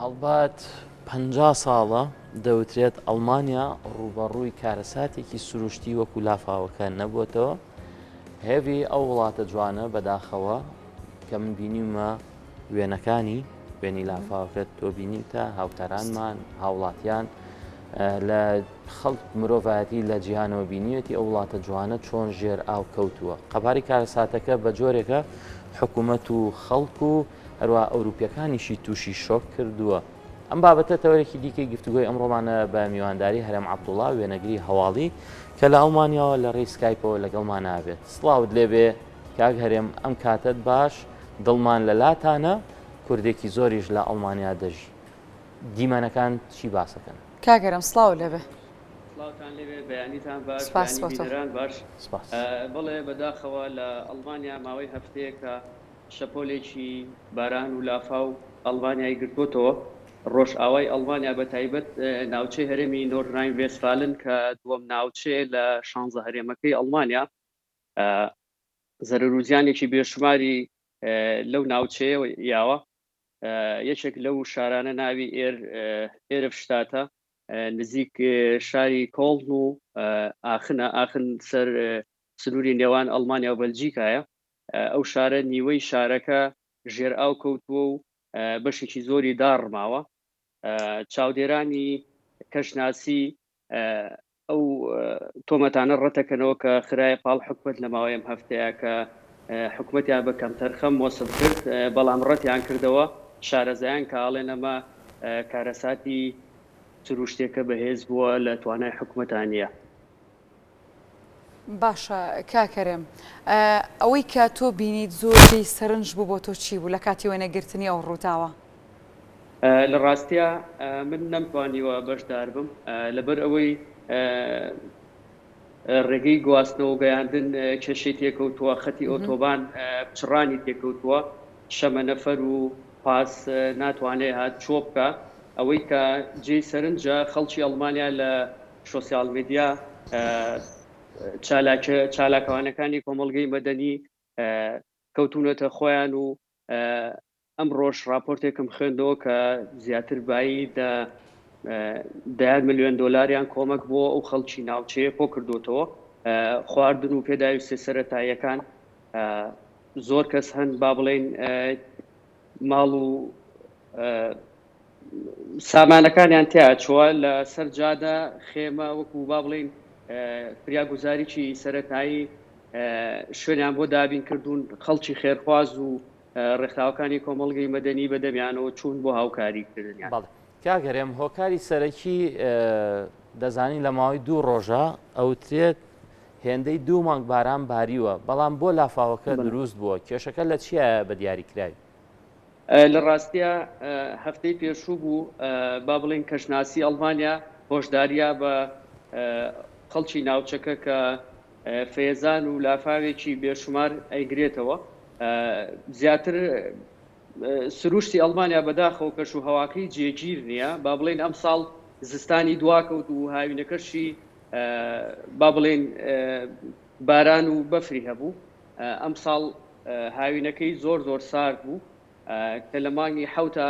هەڵبات 50 ساڵە دەوترێت ئەڵمانیا ڕوبەڕووی کارەساتێکی سروشتی وەکو لافاوەکە نەبووتەوە. هێوی ئەو وڵاتە جوانە بەداخەوە کە من بینیمە وێنەکانی وێنی لافاوەکەت تۆ بینیتە هاوکارانمان هاوڵاتیان لە خەڵک مرۆڤایەتی لە جیهانەوە بینیەتی ئەو وڵاتە جوانە چۆن ژێر ئاو کەوتووە. قەباری کارەساتەکە بە جۆرێکە حکوومەت و خەڵک و هەروە ئەوروپیەکانیشی تووشی شۆک کردووە. ئەم بابەتە تەوەرێکی دیکەی گفتوگۆی ئەمڕۆمانە بە میوانداری هەرێم عەبدوڵڵا وێنەگری هەواڵی کە لە ئەڵمانیاوە لە ڕێی سکایپەوە لەگەڵمان نابێت. سڵاوت لێبێ کاک هەرێم، ئەم کاتت باش، دڵمان لە لاتانە، کوردێکی زۆریش لە ئەڵمانیا دەژی. دیمەنەکان چی باسەکەن؟ کاگەرم سڵاو لێبێ. سڵاوتان لێبێ، بەیانیتان باش، سپاس بەیانیدەران باش. سپاس. بڵێ بەداخەوە لە ئەڵمانیا ماوەی هەفتەیەکە شەپۆلێکی باران و لافاو ئەڵمانیای گرتوتەوە. ڕۆژئاوای ئەڵمانیا بە تایبەت ناوچەی هەرێمی نۆرنراین وێستفالن کە دووەم ناوچێ لە 16 هەرێمەکەی ئەڵمانیا زەرروزیانێکی بێشماری لەو ناوچەیە یاوە. یەکێک لەو شارانە ناوی ئێرفشتاتە نزیک شاری کۆڵن و ئاخن سەر سنووری نێوان ئەڵمانیا و بەلجیکایە. ئەو شارە نیوەی شارەکە ژێر ئاو کەوتووە و بەشێکی زۆری داڕماوە. چاودێرانی کەشناسی ئەو تۆمەتانە ڕەتەکەنەوە کە خراە پاڵ حکومت لە ماوەی ئەم هەفتەیە کە حکومەتیان بە کەمتەرخەم وەسف کرد، بەڵام ڕەتیان کردەوە شارەزایان کاڵێن ئەمە کارەساتی سروشتێکە بەهێز بووە لە توانای حکومەتانیە. باشە کاکەرێم، ئەوەی کە تۆ بینیت زۆری سەرنج بوو بۆ تۆ چی بوو لە کاتی وێنەگرتنی ئەو ڕووداوە؟ لە ڕاستیە من نەمتوانیوە بەشدار بم لەبەر ئەوەی ڕێگەی گواستنەوە گەیاندن کێشەی تێکەوتووە، خەتی ئۆتۆبان پچڕانی تێکەوتووە، شەمە نەفەر و پاس ناتوانێت هات چۆ بکە. ئەوەی کە جێی سەرنجە خەڵکی ئەڵمانیا لە سۆسیال میدیا چالاکەوانەکانی کۆمەڵگەی مەدەنی کەوتونەتە خۆیان و ئەم ڕۆژ راپۆرتێکم خوێندەوە کە زیاتر بایی دەیان ملیۆن دۆلاریان کۆمەک بۆ ئەو خەڵکی ناوچەیە بۆ کردوتەوە. خواردن و پێداویستە سەرەتاییەکان زۆر کەس هەن با بڵێن ماڵ و سامانەکانیان تیا چووە لە سەر جادە خێمە وەکو با بڵێن فریاگوزاریی سەرەتایی شوێنیان بۆ دابین کردوون. خەڵکی خێرخواز و ڕێکخراوەکانی کۆمەڵگەی مەدەنی بەدەمیانەوە چوون بۆ هاوکاریکردنیان. کاگەرێم هۆکاری سەرەکی دەزانی لە ماوەی 2 ڕۆژە ئەوترێت هێندەی 2 مانگ باران باریوە، بەڵام بۆ لافاوەکە دروست بووە. کێشەکە لە چیە بە دیاریکراوی؟ لە ڕاستیە هەفتەی پێشوو بوو با بڵێن کەشناسی ئەڵمانیا هۆشداریە بە خەڵکی ناوچەکە کە فێزان و لافاوێکی بێشمار ئەیگرێتەوە. زیاتر سروشتی ئەڵمانیا بەداخەوە کەش و هەواکەی جێگیر نییە. با بڵێن ئەم ساڵ زستانی دواکەوت و هاوینەکەشی با بڵێن باران و بەفری هەبوو. ئەم ساڵ هاوینەکەی زۆر زۆر سارد بوو کە لە مانگی حوتە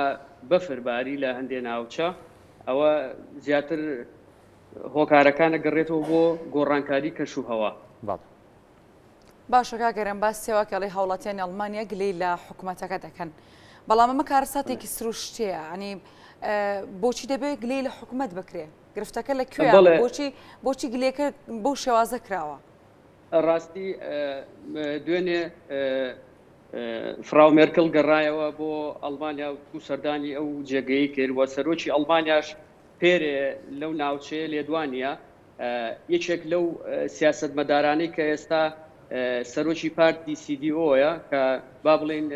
بەفرباری لە هەندێک ناوچە. ئەوە زیاتر هۆکارەکانە گەڕێتەوە بۆ گۆڕانکاری کەش و هەوا. باشە کاگەرم باس سێواکەڵی هاوڵاتیانی ئەڵمانیا گلەی لە حکوومەتەکە دەکەن، بەڵام ئەمە کارەساتێکی سروشتیە. ینی بۆچی دەبێت گلەی لە حکوومەت بکرێ؟ گرفتەکە لە کوێ؟ بۆچی گلێکە بۆ شێوازە کراوە؟ ڕاستی دوێنێ فراو مێرکل گەڕایەوە بۆ ئەڵمانیا و سەردانی ئەو جێگەی کردوە. سەرۆکی ئەڵمانیاش پێرێ لەو ناوچەیە لێدوانە. یەکێک لەو سیاسەتمەدارانەی کە ئێستا سەرۆکی پارتی CDUۆیە کە با بڵێن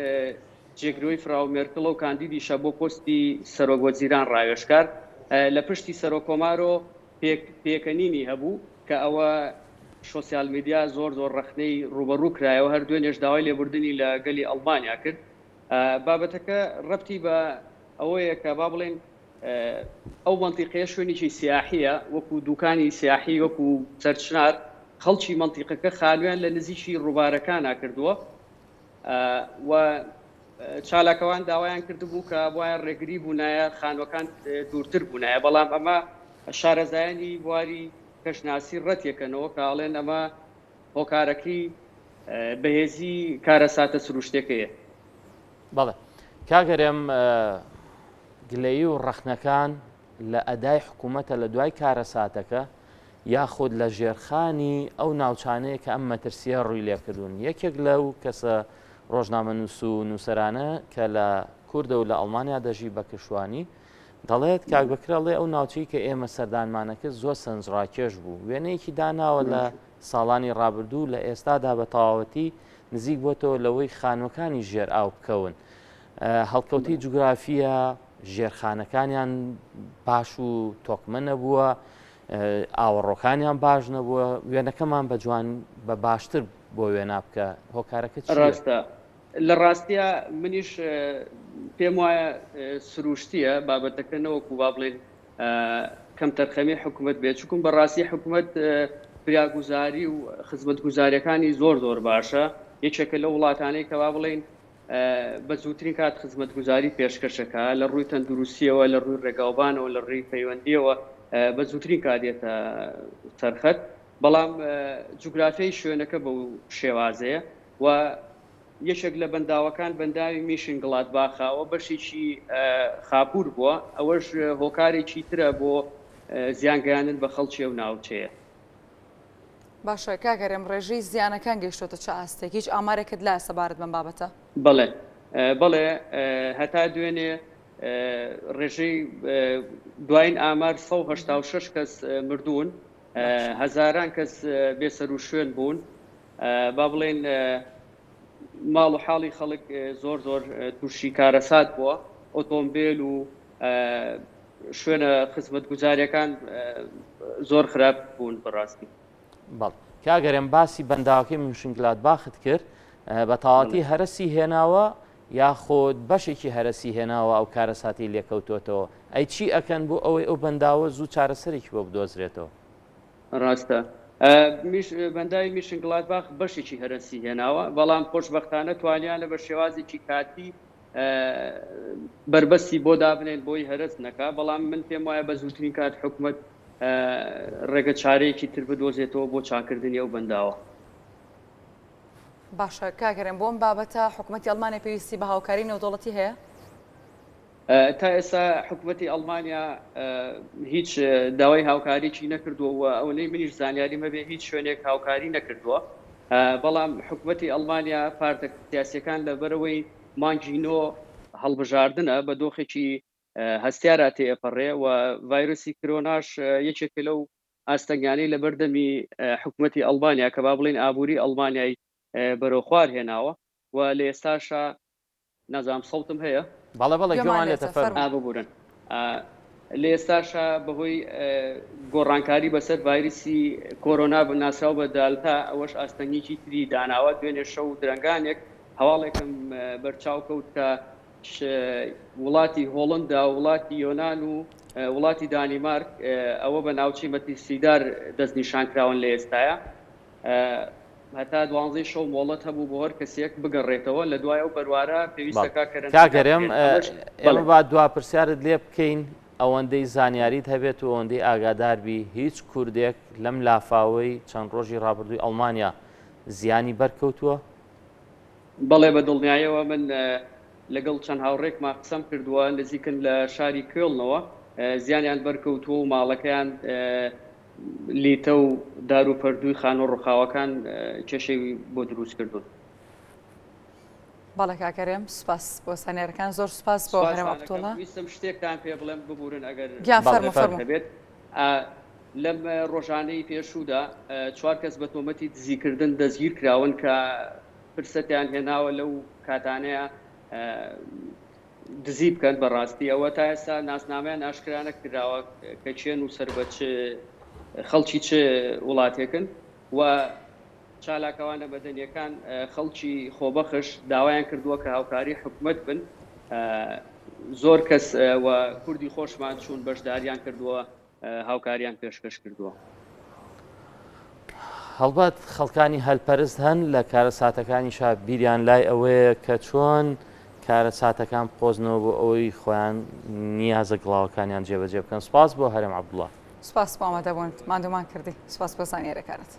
جێگرۆی فراو مێرکڵ و کاندیدیشە بۆ پۆستی سەرۆکوەزیران ڕاوێژکار لە پشتی سەرۆکۆمارۆ پێکەنینی هەبوو کە ئەوە سۆسیال میدیا زۆر زۆر ڕەخنەی ڕوبەڕوو کرایەوە. هەر دوێنێش داوای لێبوردنی لە گەلی ئەڵمانیا کرد. بابەتەکە ڕەبتی بە ئەوەیە کە با بڵێن ئەو مەنتیقەیە شوێنێکی سیاحیە، وەکو دوکانی سیاحی وەکو سەرچنار خەڵکی مەنتیقەکە خالویان لە نزیکی ڕووبارەکانە کردووە و چالاکەوان داوایان کردبوو کە بۆیان ڕێگری بوونایە خانوەکان دوورتر بوونایە بەڵام ئەمە شارەزایانی بواری کەشناسی ڕەتێکەنەوە کاڵێن ئەمە هۆکارەکەی بەهێزی کارەساتە سروشتێکەیە. بەڵێ کاگەرێم گلەیی و ڕەخنەکان لە ئەدای حکوومەتە لە دوای کارەساتەکە یاخود لە ژێرخانی ئەو ناوچانەیە کە ئەم مەترسیە ڕووی لێکردوون. یەکێک لەو کەسە ڕۆژنامەنووس و نووسەرانە کە لە کوردە و لە ئەڵمانیا دەژی بە کشوانی دەڵێت کاکبەکرەڵێ ئەو ناوچەی کە ئێمە سەردانمانەکە زۆر سنجڕاکێش بوو. وێنەیەکی داناوە لە ساڵانی ڕابردوو لە ئێستادا بە تەواوەتی نزیک بۆتەوە لەوەی خانوەکانی ژێر ئاو بکەون. هەڵکەوتی جوگرافیە ژێرخانەکانیان باش و تۆکمە نەبووە، ئاوەڕۆکانیان باش نەبووە، وێنەکەمان بە جوان بە باشتر بۆ وێنا بکە. هۆکارەکە ڕاستە لە ڕاستیە منیش پێم وایە سروشتیە بابەتەکەنەوەکو با بڵێن کەم تەرخەمی حکوومەت بێت چکم بەڕاستی حکوومەت فریاگوزاری و خزمەتگوزاریەکانی زۆر باشە. یەکێکە لە وڵاتانەی کە با بڵێن بە زووترین کات خزمەتگوزاری پێشکەشەکە لە ڕووی تەندروستیەوە لە ڕووی ڕێگاوبانەوە لە ڕووی پەیوەندیەوە بە زووترین کاتێتە سەرخەت. بەڵام جوگرافیای شوێنەکە بەو شێوازەیە و یەکێک لە بەنداوەکان بەنداوی میشن گڵاتباخەوە بەشێکی خاپور بووە، ئەوەش هۆکارێکی ترە بۆ زیانگەیاندن بە خەڵکی و ناوچەیە. باشە کاگەرێم ڕێژەی زیانەکان گەیشتۆتە چه ئاستێک هیچ ئامارێکت لای سەبارەت بەم بابەتە؟ بەڵێ هەتا دوێنێ ڕێژەی دوایین ئامار 186 کەس مردوون، هەزاران کەس بێسەر و شوێن بوون. با بڵێن ماڵ و حاڵی خەڵک زۆر تووشی کارەسات بووە، ئۆتۆمبیل و شوێنە خزمەتگوزاریەکان زۆر خراپ بوون بەڕاستی. بەڵ کاگەرێم باسی بەنداوەکەی میشنگلاتباخت کرد، بە تەواوەتی هەرسی هێناوە یاخۆت بەشێکی هەرسی هێناوە ئەو کارەساتی لێکەوتۆتەوە. ئەی چی ئەکەن بۆ ئەوەی ئەو بەنداوە زوو چارەسەرێکی بۆ بدۆزرێتەوە؟ ڕاستە بەنداوی میشنگلاتباخ بەشێکی هەرسی هێناوە، بەڵام خۆشبەختانە توانیانە بە شێوازێکی کاتی بربەستی بۆ دابنێن بۆی هەرس نەکا. بەڵام من پێم وایە بە زووترین کات حکوومەت ڕێگە چارەیەکی تر بدۆزێتەوە بۆ چاکردنی ئەو بەنداوە. باشە کاگەرێم بۆم بابەتە حکوومەتی ئەڵمانیا پێویستی بە هاوکاری نێودەوڵەتی هەیە؟ تا ئێستا حکوومەتی ئەڵمانیا هیچ داوای هاوکاریی نەکردووە، ئەوەی منیش زانیاری مەبێ هیچ شوێنێک هاوکاری نەکردووە. بەڵام حکوومەتی ئەڵمانیا پارتە سیاسیەکان لەبەرەوەی مانگینۆ هەڵبژاردنە بە دۆخێکی هەستیارا تێپەڕێ و ڤایرۆسی کۆرۆناش یەکێکە لەو ئاستەنگانەی لە بەردەمی حکوومەتی ئەڵمانیا کە با بڵێن ئابووری ئەڵمانیای بەرەو خوار هێناوە و لە ئێستاشا نازام سەڵتم هەیە بەڵێ گوێمان لێتە فەرموو ببورن. لە ئێستاشا بەهۆی گۆڕانکاری بەسەر ڤایرۆسی کۆرۆنا ناسراو بە دالتا ئەوەش ئاستەنگێکی تری داناوە. دوێنێ شەو درەنگانێک هەواڵێکم بەرچاو کەوت کە وڵاتی هۆڵندا، وڵاتی یۆناان و وڵاتی دانیمارک ئەوە بە ناوچی مەترسیدار دەستنیشانکراون لە ئێستاە. هەتا 12 شەو مۆڵەت هەبوو بۆ هەر کەسێک بگەڕێتەوە لە دوای ئەو بەروارە پێویستەکە کاگەرێم ئێمە با دواپرسیارت لێ بکەین ئەوەندەی زانیاریت هەبێت و ئەوەندەی ئاگاداربی هیچ کوردێک لەم لافاوەی چەند ڕۆژی ڕابردووی ئەڵمانیا زیانی بەرکەوتووە؟ بەڵێ بە دڵنیایەوە من لەگەڵ چەند هاوڕێکمان قسەم کردووە نزیکن لە شاری کێڵنەوە زیانیان بەرکەوتووە و ماڵەکەیان لیتە و دار و پەردووی خان و ڕووخاوەکان کێشەی بۆ دروست کردوون. بەڵێ کاکەرێم سوپاس بۆ سانیارەکان، زۆر سوپاس بۆ هەرێم ئەبتوڵە. ویستم شتێکتان پێ بڵێم ببورن ئەگەر هەبێت. لەم ڕۆژانەی پێشوودا 4 کەس بە تۆمەتی دزیکردن دەستگیر کراون کە فرسەتیان هێناوە لەو کاتانەیە دزی بکەن. بەڕاستی ئەوە تا ئێستا ناسنامەیان ئاشکرا نەکراوە کە چێن و سەر بە خەڵکی چ وڵاتێکن و چالاکەوانە بەدەنیەکان خەڵکی خۆبەخش داوایان کردووە کە هاوکاری حکوومەت بن. زۆر کەس و کوردی خۆشمان چوون بەشداریان کردووە، هاوکاریان پێشکەش کردووە. هەڵبەت خەڵکانی هەلپەرست هەن لە کارەساتەکانیشا بیریان لای ئەوەیە کە چۆن کارە ساتەکان بخۆزنەوە بۆ ئەوەی خۆیان نیازە گڵاوەکانیان جێبەجێ بکەن. سپاس بۆ هەرێم عەبدوڵڵا. سپاس بۆ ئامادەبوون مادومان کردی. سپاس بۆ زانیاریەکانت.